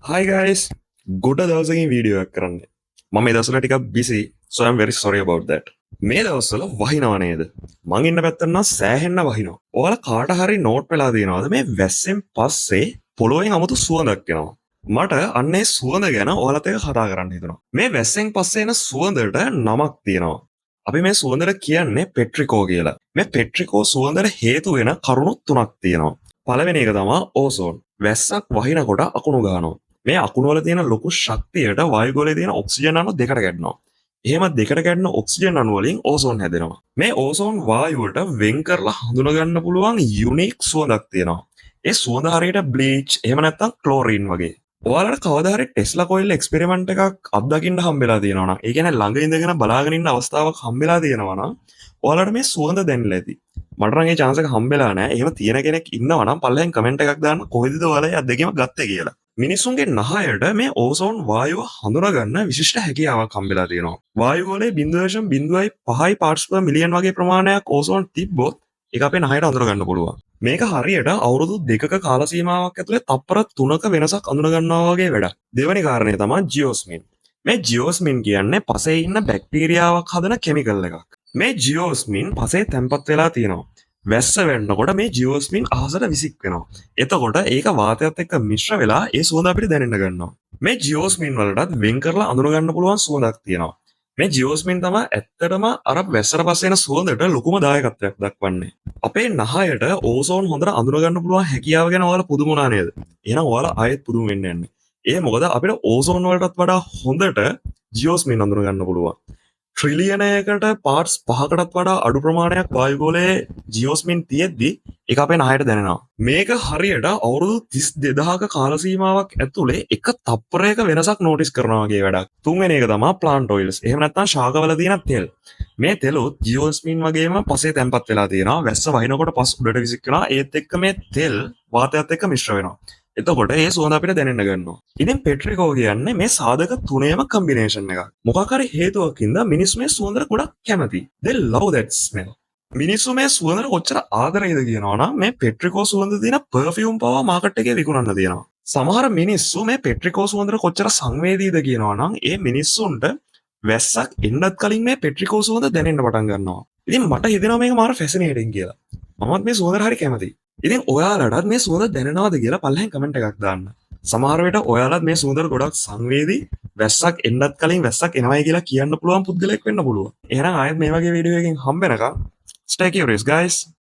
Hi guys, ගොඩ දවසකින් video එකක් කරන්නේ. මම මේ දවස්වල ටිකක් busy, so I'm very sorry about that. මේ දවස්වල වහිනව නේද? මං ඉන්න පැත්තට නම් සෑහෙන්න වහිනවා. ඔයාලා කාට හරි නෝට් වෙලා තියෙනවද මේ වැස්සෙන් පස්සේ පොළොවෙන් 아무තු සුවඳක් එනවා. මට අන්නේ සුවඳ ගැන ඔයාලත් එක්ක කතා කරන්න හිතුණා. මේ වැස්සෙන් පස්සේ එන සුවඳට නමක් තියෙනවා. අපි මේ සුවඳට කියන්නේ පෙට්‍රිකෝ කියලා. මේ පෙට්‍රිකෝ සුවඳට හේතු වෙන කරුණු තුනක් තියෙනවා. පළවෙනි එක තමයි ඕසෝන්. වැස්සක් වහිනකොට අකුණු ගන්නවා. මේ අකුණු වල තියෙන ලොකු ශක්තියට වායුගෝලයේ තියෙන ඔක්සිජන් අණු දෙකට ගැටෙනවා. එහෙම දෙකට ගැටෙන ඔක්සිජන් අණු වලින් ඕසෝන් හැදෙනවා. මේ ඕසෝන් වායුවට වෙන් කරලා හඳුනා ගන්න පුළුවන් යුනික් සුවඳක් තියෙනවා. ඒ සුවඳ හරියට බ්ලීච් එහෙම නැත්නම් ක්ලෝරින් වගේ. ඔයාලට කවදා හරි ටෙස්ලා කොයිල් එක්ස්පෙරිමන්ට් එකක් අත්දකින්න හම්බෙලා තියෙනවා නම්, ඒ කියන්නේ ළඟ ඉඳගෙන බලාගෙන ඉන්න අවස්ථාවක් හම්බෙලා තියෙනවා නම්, ඔයාලට මේ සුවඳ දැනෙලා ඇති. මට නම් ඒ chance එක හම්බෙලා නැහැ. එහෙම තියෙන කෙනෙක් ඉන්නවා නම් පල්ලෙන් කමෙන්ට් එකක් දාන්න කොහෙද ඔයාලා ඒ දෙකම ගත්තේ කියලා. මිනිසුන්ගේ නහයට මේ ඕසෝන් වායුව හඳුනාගන්න විශිෂ්ට හැකියාවක් හම්බෙලා තියෙනවා. වායුගෝලයේ 0.05 parts per million වගේ ප්‍රමාණයක් ඕසෝන් තිබ්බොත් ඒක අපේ නහයට හඳුනාගන්න පුළුවන්. මේක හරියට අවුරුදු 2ක කාල සීමාවක් ඇතුලේ තප්පර 3ක වෙනසක් අඳුන ගන්නවා වගේ වැඩක්. දෙවෙනි කාරණය තමයි ජිઓස්මින්. මේ ජිઓස්මින් කියන්නේ පසේ ඉන්න බැක්ටීරියාවක් හදන කෙමිකල් එකක්. මේ ජිઓස්මින් පසේ තැම්පත් වෙලා තියෙනවා. වැස්ස වෙන්නකොට මේ ජිઓස්මින් අහසට විසික් වෙනවා. එතකොට ඒක වාතයත් එක්ක මිශ්‍ර වෙලා ඒ සුවඳ අපිට දැනෙන්න ගන්නවා. මේ ජිઓස්මින් වලටත් වෙන් කරලා අඳුන ගන්න පුළුවන් සුවඳක් තියෙනවා. මේ ජිෝස්මින් තමයි ඇත්තටම අර වැස්සට පස්සේ එන සුවඳට ලොකුම දායකත්වයක් දක්වන්නේ. අපේ නහයට ඕසෝන් හොඳට අඳුන ගන්න පුළුවන් හැකියාව ගැන ඔයාලා පුදුම වුණා නේද? එහෙනම් ඔයාලා ආයෙත් පුදුම වෙන්න යන්නේ. ඒ මොකද අපිට ඕසෝන් වලටත් වඩා හොඳට ජිෝස්මින් අඳුන ගන්න පුළුවන්. ට්‍රිලියනයකට පාර්ට්ස් 5කටත් වඩා අඩු ප්‍රමාණයක් වායුගෝලයේ ජිෝස්මින් තියෙද්දි ඒක අපේ නහයට දැනෙනවා. මේක හරියට අවුරුදු 32000ක කාල සීමාවක් ඇතුලේ එක තප්පරයක වෙනසක් නෝටිස් කරනවා වගේ වැඩක්. තුන්වෙනි එක තමයි ප්ලාන්ට් ඔයිල්ස්. එහෙම නැත්නම් ශාකවල තියෙන තෙල්. මේ තෙලුත් ජිෝස්මින් වගේම පසේ තැම්පත් වෙලා තියෙනවා. වැස්ස වහිනකොට පස් උඩට විසික් වෙනවා. ඒත් එක්ක මේ තෙල් වාතයත් එක්ක මිශ්‍ර වෙනවා. එතකොට ඒ සුවඳ අපිට දැනෙන්න ගන්නවා. ඉතින් පෙට්‍රිකෝ කියන්නේ මේ සාධක තුනේම කම්බිනේෂන් එකක්. මොකක් හරි හේතුවකින්ද මිනිස්සු මේ සුවඳට ගොඩක් කැමති. They love that smell. මිනිස්සු මේ සුවඳට කොච්චර ආදරේද කියනවා නම් මේ පෙට්‍රිකෝ සුවඳ තියෙන පර්ෆියුම් පවා මාකට් එකේ විකුණන්න තියෙනවා. සමහර මිනිස්සු මේ පෙට්‍රිකෝ සුවඳට කොච්චර සංවේදීද කියනවා නම් ඒ මිනිස්සුන්ට වැස්සක් එන්නත් කලින් මේ පෙට්‍රිකෝ සුවඳ දැනෙන්න පටන් ගන්නවා. ඉතින් මට හිතෙනවා මේක මාර ෆැසිනේටින් කියලා. මමත් මේ සුවඳට හරි කැමතියි. ඉතින් ඔයාලටත් මේ සුවඳ දැනෙනවද කියලා පල්ලෙන් කමෙන්ට් එකක් දාන්න. සමහර වෙලට ඔයාලත් මේ සුවඳට ගොඩක් සංවේදී, වැස්සක් එන්නත් කලින් වැස්සක් එනවයි කියලා කියන්න පුළුවන් පුද්ගලයෙක් වෙන්න පුළුවන්. එහෙනම් ආයෙත් මේ වගේ වීඩියෝ එකකින් හම්බ වෙනකම් stay curious guys.